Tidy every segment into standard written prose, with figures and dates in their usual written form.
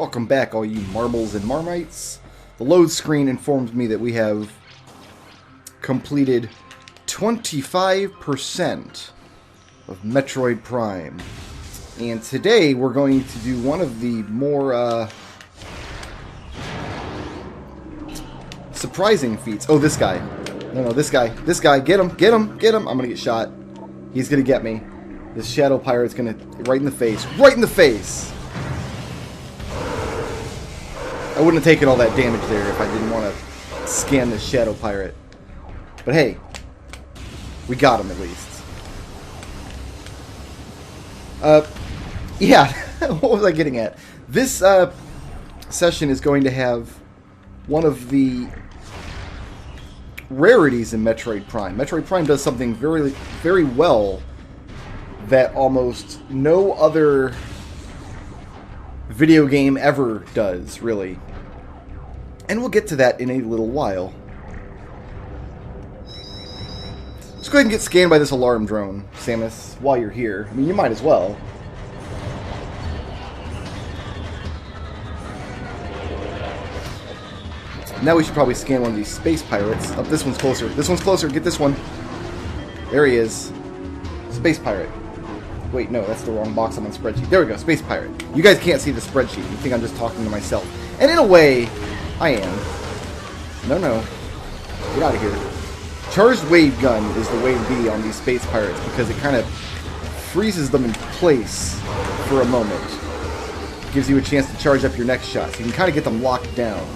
Welcome back, all you marbles and marmites. The load screen informs me that we have completed 25% of Metroid Prime. And today we're going to do one of the more surprising feats. Oh, this guy. No, this guy. This guy. Get him. Get him. Get him. I'm going to get shot. He's going to get me. This Shadow Pirate's going to... Right in the face. Right in the face! I wouldn't have taken all that damage there if I didn't want to scan this Shadow Pirate. But hey, we got him at least. Yeah, what was I getting at? This session is going to have one of the rarities in Metroid Prime. Metroid Prime does something very, very well that almost no other video game ever does, really. And we'll get to that in a little while. Let's go ahead and get scanned by this alarm drone, Samus, while you're here. I mean, you might as well. Now we should probably scan one of these space pirates. Oh, this one's closer. This one's closer. Get this one. There he is. Space pirate. Wait, no, that's the wrong box on my spreadsheet. There we go, Space Pirate. You guys can't see the spreadsheet. You think I'm just talking to myself. And in a way, I am. No. Get out of here. Charged Wave Gun is the way to be on these Space Pirates because it kind of freezes them in place for a moment. Gives you a chance to charge up your next shot, so you can kind of get them locked down.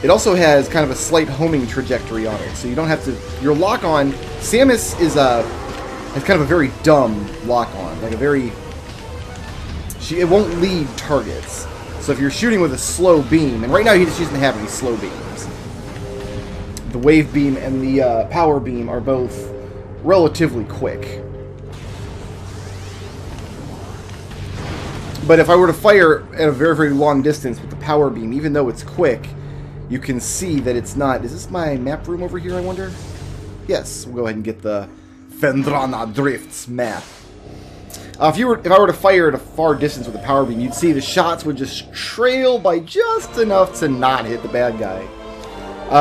It also has kind of a slight homing trajectory on it, so you don't have to... Your lock-on... Samus is it's kind of a very dumb lock-on, like a very... It won't lead targets. So if you're shooting with a slow beam, and right now he just doesn't have any slow beams. The wave beam and the power beam are both relatively quick. But if I were to fire at a very, very long distance with the power beam, even though it's quick, you can see that it's not... Is this my map room over here, I wonder? Yes, we'll go ahead and get the Vendrana Drifts map. If I were to fire at a far distance with a power beam, you'd see the shots would just trail by just enough to not hit the bad guy.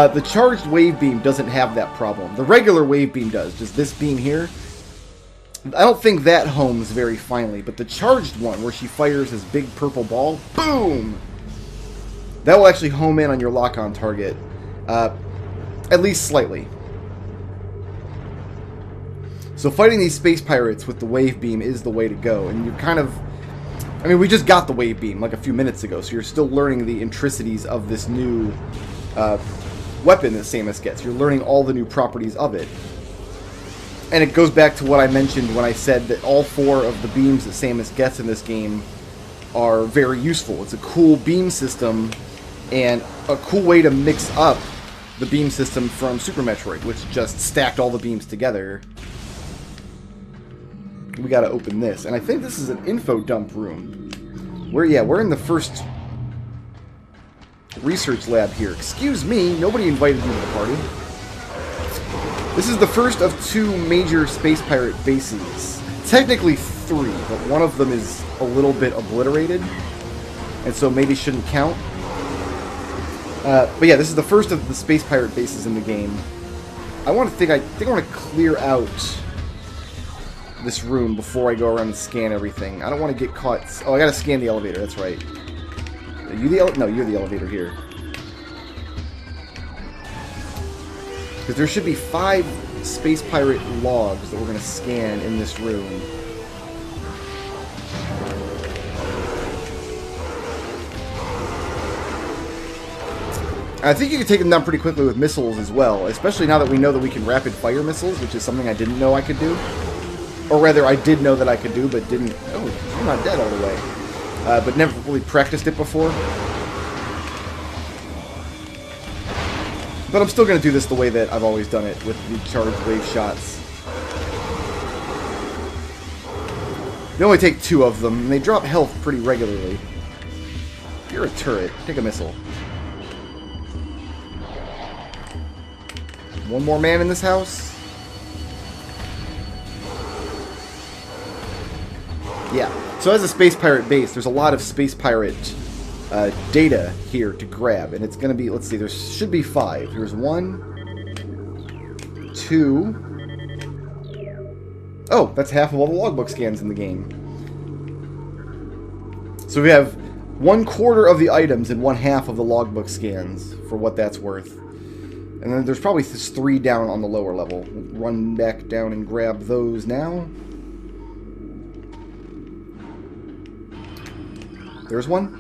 The charged wave beam doesn't have that problem. The regular wave beam does, just this beam here. I don't think that homes very finely, but the charged one, where she fires this big purple ball, boom! That will actually home in on your lock-on target, at least slightly. So fighting these space pirates with the wave beam is the way to go, and you're kind of... I mean, we just got the wave beam like a few minutes ago, so you're still learning the intricacies of this new weapon that Samus gets. You're learning all the new properties of it. And it goes back to what I mentioned when I said that all four of the beams that Samus gets in this game are very useful. It's a cool beam system, and a cool way to mix up the beam system from Super Metroid, which just stacked all the beams together. We gotta open this, and I think this is an info dump room. We're in the first research lab here. Excuse me, nobody invited me to the party. This is the first of two major space pirate bases. Technically three, but one of them is a little bit obliterated, and so maybe shouldn't count. But yeah, this is the first of the space pirate bases in the game. I think I want to clear out this room before I go around and scan everything. I don't want to get caught... Oh, I gotta scan the elevator, that's right. Are you the No, you're the elevator here. Because there should be 5 space pirate logs that we're going to scan in this room. I think you can take them down pretty quickly with missiles as well, especially now that we know that we can rapid fire missiles, which is something I didn't know I could do. Or rather, I did know that I could do, but didn't... Oh, I'm not dead all the way. But never really practiced it before. But I'm still going to do this the way that I've always done it, with the charged wave shots. They only take 2 of them, and they drop health pretty regularly. You're a turret. Take a missile. One more man in this house? Yeah. So as a space pirate base, there's a lot of space pirate data here to grab, and it's going to be, let's see, there should be 5. Here's 1, 2. Oh, that's half of all the logbook scans in the game. So we have 1/4 of the items and 1/2 of the logbook scans, for what that's worth. And then there's probably 3 down on the lower level. We'll run back down and grab those now. There's one.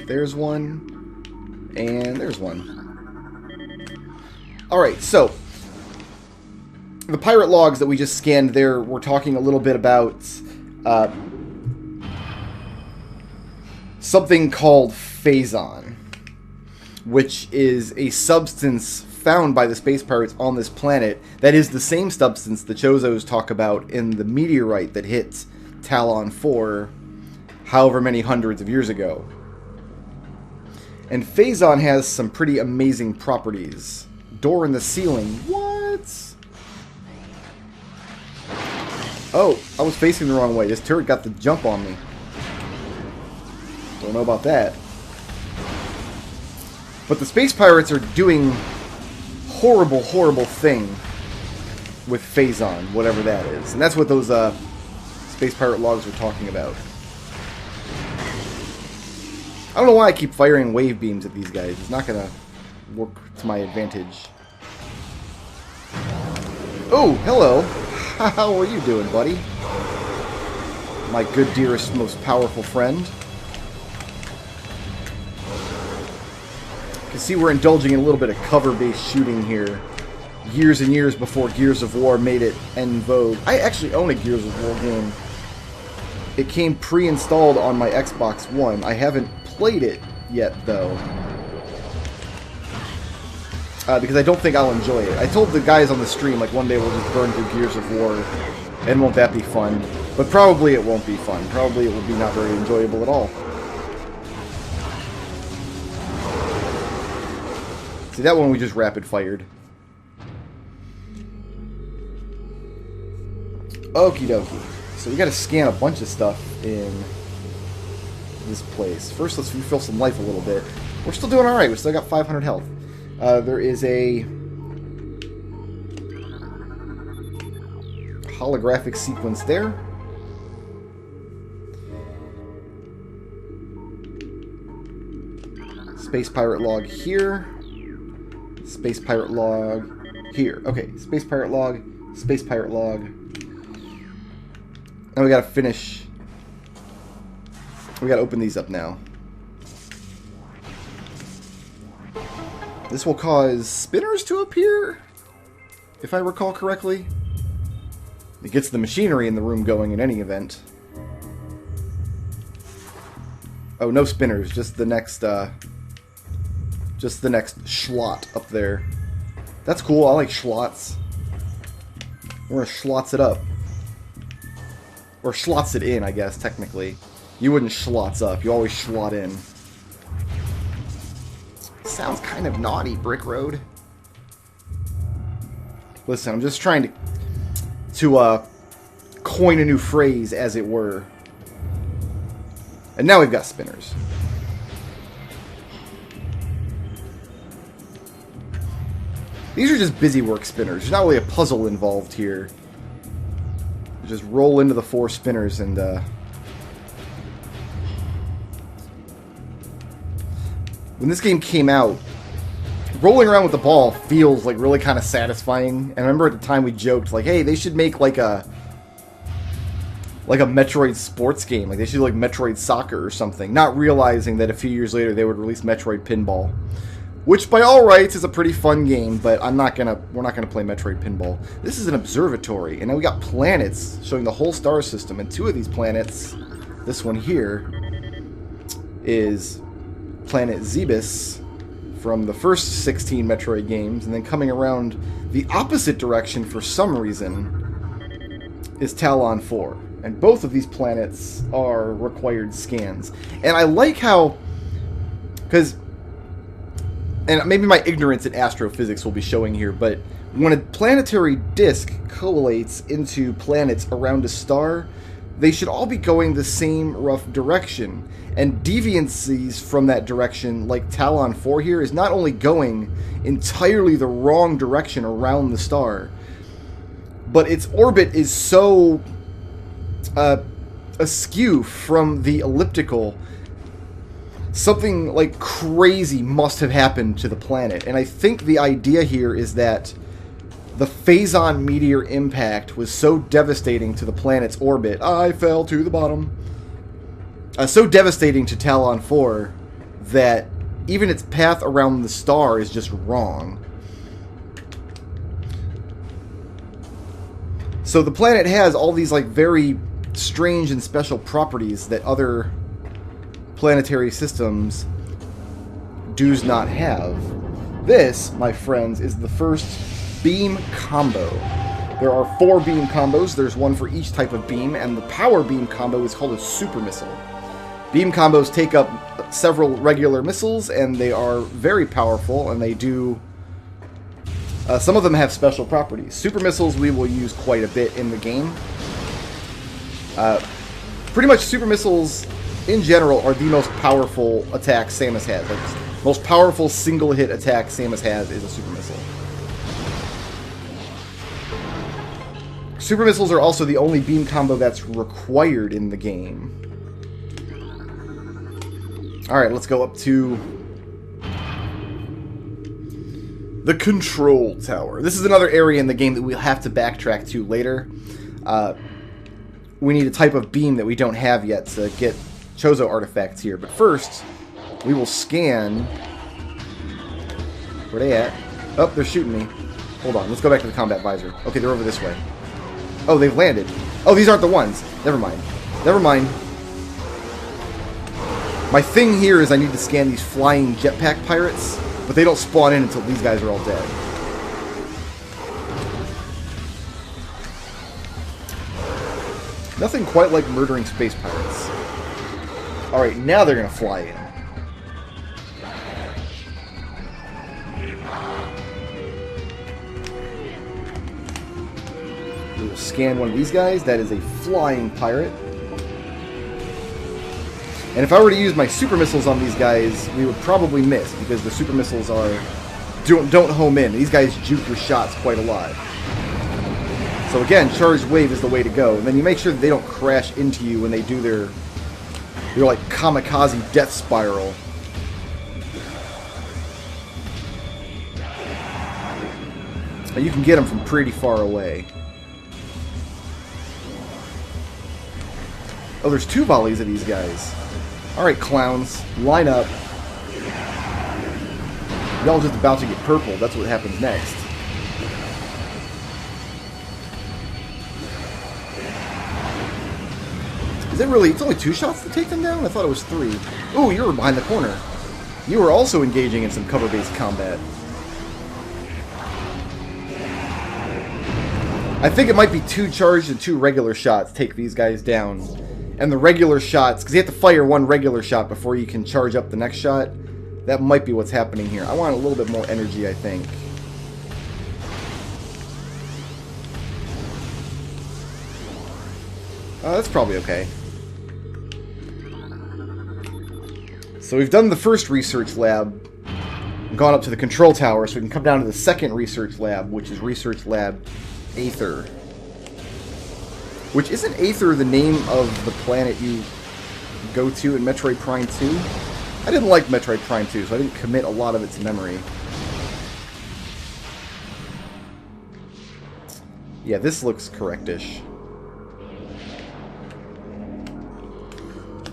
There's one. And there's one. Alright, so the pirate logs that we just scanned there, we're talking a little bit about something called phazon, which is a substance found by the space pirates on this planet that is the same substance the Chozos talk about in the meteorite that hit Talon 4 however many hundreds of years ago. And phazon has some pretty amazing properties. Door in the ceiling. What? Oh, I was facing the wrong way. This turret got the jump on me. Don't know about that. But the space pirates are doing horrible, horrible thing with phazon, whatever that is. And that's what those space pirate logs were talking about. I don't know why I keep firing wave beams at these guys. It's not going to work to my advantage. Oh, hello. How are you doing, buddy? My good, dearest, most powerful friend. You can see we're indulging in a little bit of cover-based shooting here. Years and years before Gears of War made it en vogue. I actually own a Gears of War game. It came pre-installed on my Xbox One. I haven't played it yet, though. Because I don't think I'll enjoy it. I told the guys on the stream, like, one day we'll just burn through Gears of War, and won't that be fun? But probably it won't be fun. Probably it will be not very enjoyable at all. See, that one we just rapid-fired. Okie dokie. So we gotta scan a bunch of stuff in this place. First, let's refill some life a little bit. We're still doing alright. We still got 500 health. There is a holographic sequence there. Space pirate log here. Space pirate log here. Okay, space pirate log, space pirate log. Now we gotta finish. We gotta open these up now. This will cause spinners to appear, if I recall correctly. It gets the machinery in the room going in any event. Oh, no spinners, just the next schlot up there. That's cool, I like schlots. We're gonna schlots it up. Or schlots it in, I guess, technically. You wouldn't schlots up, you always schlot in. Sounds kind of naughty, Brickroad. Listen, I'm just trying to coin a new phrase, as it were. And now we've got spinners. These are just busy work spinners. There's not really a puzzle involved here. You just roll into the 4 spinners and when this game came out, rolling around with the ball feels like really kind of satisfying. And I remember at the time we joked, like, hey, they should make like a Metroid sports game. Like, they should do like Metroid Soccer or something. Not realizing that a few years later they would release Metroid Pinball. Which, by all rights, is a pretty fun game, but we're not gonna play Metroid Pinball. This is an observatory, and now we got planets showing the whole star system. And 2 of these planets, this one here, is planet Zebus from the first 16 Metroid games, and then coming around the opposite direction for some reason is Talon 4. And both of these planets are required scans. And I like how, because, and maybe my ignorance in astrophysics will be showing here, but when a planetary disk collates into planets around a star, they should all be going the same rough direction. And deviancies from that direction, like Talon 4 here, is not only going entirely the wrong direction around the star, but its orbit is so askew from the elliptical. Something like crazy must have happened to the planet. And I think the idea here is that the Phazon meteor impact was so devastating to the planet's orbit. I fell to the bottom. So devastating to Talon 4 that even its path around the star is just wrong. So the planet has all these like very strange and special properties that other planetary systems does not have. This, my friends, is the first beam combo. There are 4 beam combos. There's one for each type of beam, and the power beam combo is called a super missile. Beam combos take up several regular missiles, and they are very powerful, and they do... some of them have special properties. Super missiles we will use quite a bit in the game. Pretty much super missiles, in general, are the most powerful attack Samus has. Like, the most powerful single-hit attack Samus has is a super missile. Super missiles are also the only beam combo that's required in the game. Alright, let's go up to the control tower. This is another area in the game that we'll have to backtrack to later. We need a type of beam that we don't have yet to get Chozo artifacts here. But first, we will scan... Where they at? Oh, they're shooting me. Hold on, let's go back to the combat visor. Okay, they're over this way. Oh, they've landed. Oh, these aren't the ones. Never mind. Never mind. My thing here is I need to scan these flying jetpack pirates, but they don't spawn in until these guys are all dead. Nothing quite like murdering space pirates. Alright, now they're gonna fly in. We will scan one of these guys. That is a flying pirate. And if I were to use my super missiles on these guys, we would probably miss, because the super missiles don't home in. These guys juke your shots quite a lot. So again, charged wave is the way to go. And then you make sure that they don't crash into you when they do their like kamikaze death spiral. And you can get them from pretty far away. Oh, there's 2 volleys of these guys. Alright, clowns, line up. Y'all just about to get purple. That's what happens next. Is it really... It's only 2 shots to take them down? I thought it was 3. Ooh, you were behind the corner. You were also engaging in some cover-based combat. I think it might be 2 charged and 2 regular shots take these guys down. And the regular shots, because you have to fire 1 regular shot before you can charge up the next shot. That might be what's happening here. I want a little bit more energy, I think. That's probably okay. So we've done the first research lab, gone up to the control tower, so we can come down to the second research lab, which is Research Lab Aether. Which, isn't Aether the name of the planet you go to in Metroid Prime 2? I didn't like Metroid Prime 2, so I didn't commit a lot of it to memory. Yeah, this looks correctish.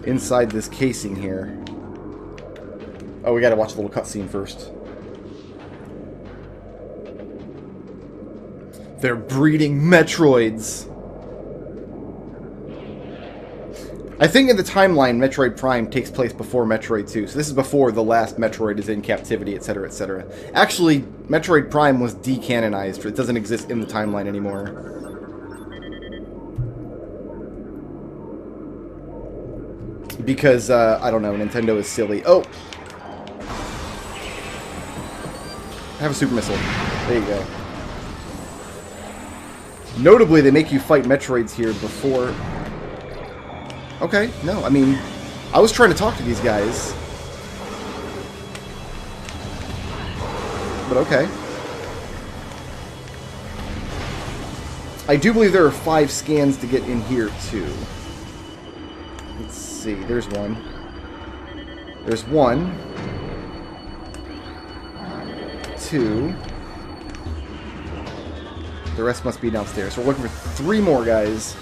Inside this casing here. Oh, we gotta watch a little cutscene first. They're breeding Metroids! I think in the timeline, Metroid Prime takes place before Metroid 2, so this is before the last Metroid is in captivity, etc., etc. Actually, Metroid Prime was decanonized. It doesn't exist in the timeline anymore. Because, I don't know, Nintendo is silly. Oh! I have a super missile. There you go. Notably, they make you fight Metroids here before... Okay, no, I mean, I was trying to talk to these guys. But okay. I do believe there are 5 scans to get in here, too. Let's see, there's one. There's 1. 2. The rest must be downstairs. So we're looking for 3 more guys.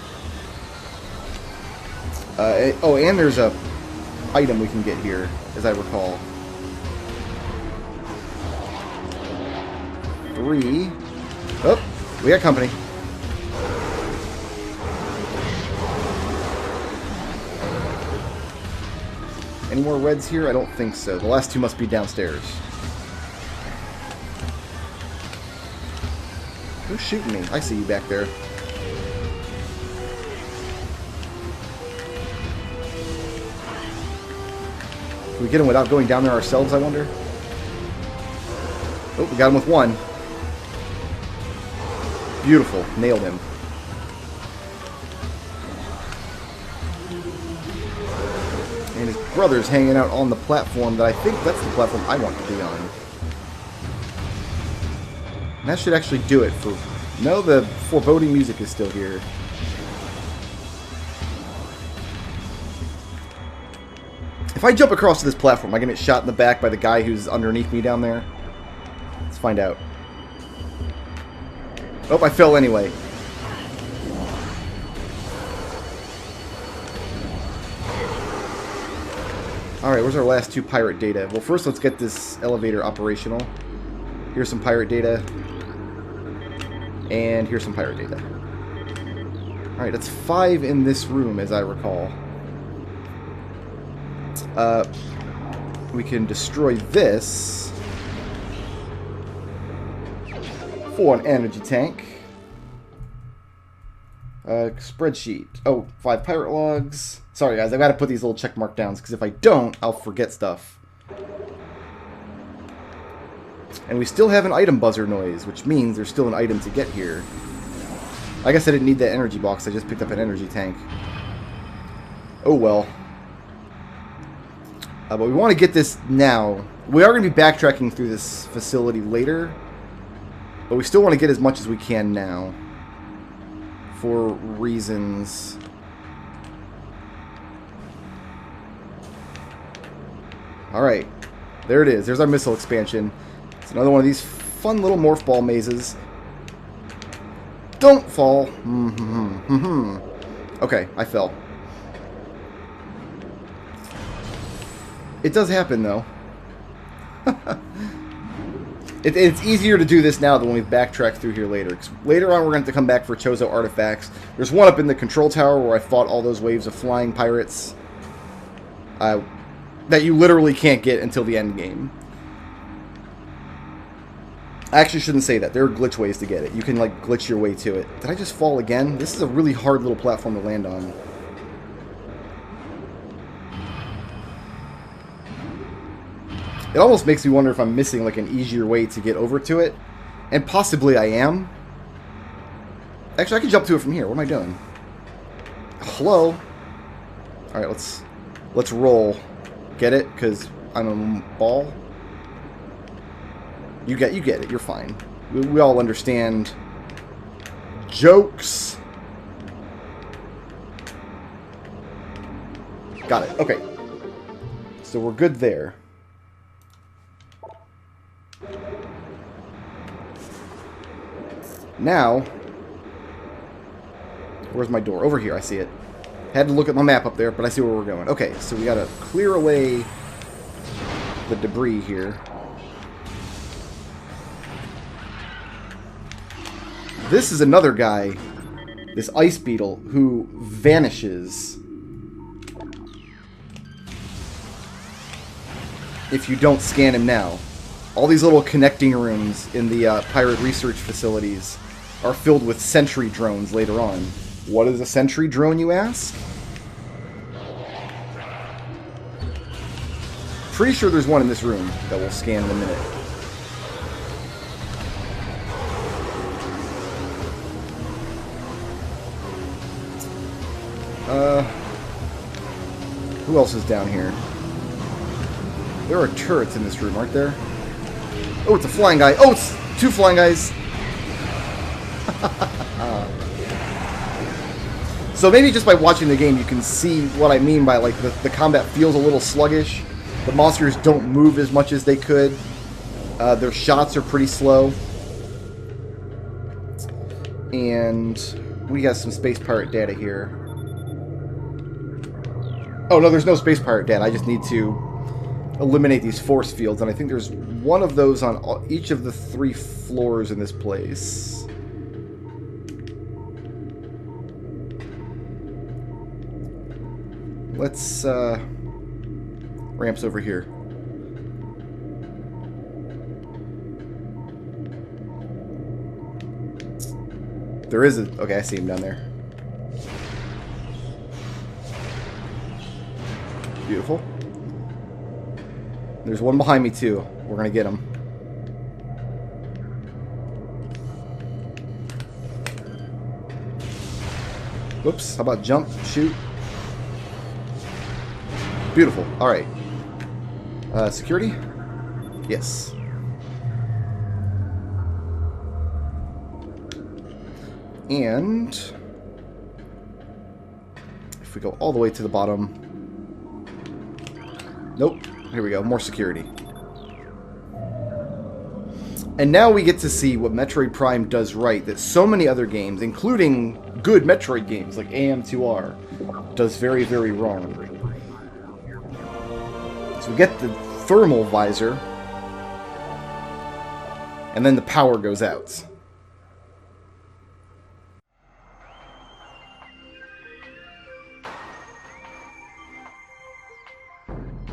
Oh, and there's a item we can get here, as I recall. 3. Oh, we got company. Any more reds here? I don't think so. The last 2 must be downstairs. Who's shooting me? I see you back there. Can we get him without going down there ourselves, I wonder? Oh, we got him with 1. Beautiful. Nailed him. And his brother's hanging out on the platform that I think that's the platform I want to be on. And that should actually do it for... No, the foreboding music is still here. If I jump across to this platform, am I going to get shot in the back by the guy who's underneath me down there? Let's find out. Oh, I fell anyway. Alright, where's our last 2 pirate data? Well, first let's get this elevator operational. Here's some pirate data. And here's some pirate data. Alright, that's 5 in this room, as I recall. We can destroy this for an energy tank. Spreadsheet. Oh, 5 pirate logs. Sorry, guys, I've got to put these little check mark downs, because if I don't, I'll forget stuff. And we still have an item buzzer noise, which means there's still an item to get here. I guess I didn't need that energy box, I just picked up an energy tank. Oh well. But we want to get this now. We are going to be backtracking through this facility later, but we still want to get as much as we can now. For reasons... Alright. There it is. There's our missile expansion. It's another one of these fun little morph ball mazes. Don't fall. Okay, I fell. It does happen, though. It's easier to do this now than when we backtrack through here later. 'Cause later on, we're going to have to come back for Chozo artifacts. There's one up in the control tower where I fought all those waves of flying pirates. That you literally can't get until the end game. I actually shouldn't say that. There are glitch ways to get it. You can, like, glitch your way to it. Did I just fall again? This is a really hard little platform to land on. It almost makes me wonder if I'm missing, like, an easier way to get over to it. And possibly I am. Actually, I can jump to it from here. What am I doing? Hello? Alright, let's roll. Get it? Because I'm a ball. You get it. You're fine. We all understand jokes. Got it. Okay. So we're good there. Now, where's my door? Over here. I see it. Had to look at my map up there, but I see where we're going. Okay, so we gotta clear away the debris here. This is another guy, this ice beetle, who vanishes if you don't scan him now. All these little connecting rooms in the pirate research facilities are filled with sentry drones later on. What is a sentry drone, you ask? Pretty sure there's one in this room that we'll scan in a minute. Who else is down here? There are turrets in this room, aren't there? Oh, it's a flying guy. Oh, it's 2 flying guys. So maybe just by watching the game you can see what I mean by like the combat feels a little sluggish. The monsters don't move as much as they could. Their shots are pretty slow. And we got some space pirate data here. Oh no, there's no space pirate data. I just need to eliminate these force fields, and I think there's one of those on each of the 3 floors in this place. Let's ramps over here. There is a... Okay, I see him down there. Beautiful. There's one behind me, too. We're gonna get him. Whoops. How about jump? Shoot. Beautiful. Alright. Security? Yes. And if we go all the way to the bottom... Nope. Here we go. More security. And now we get to see what Metroid Prime does right that so many other games, including good Metroid games like AM2R, does very, very wrong. So we get the thermal visor, and then the power goes out.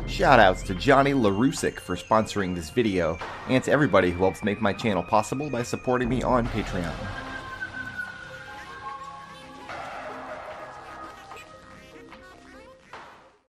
Shoutouts to Johnny LaRusick for sponsoring this video, and to everybody who helps make my channel possible by supporting me on Patreon.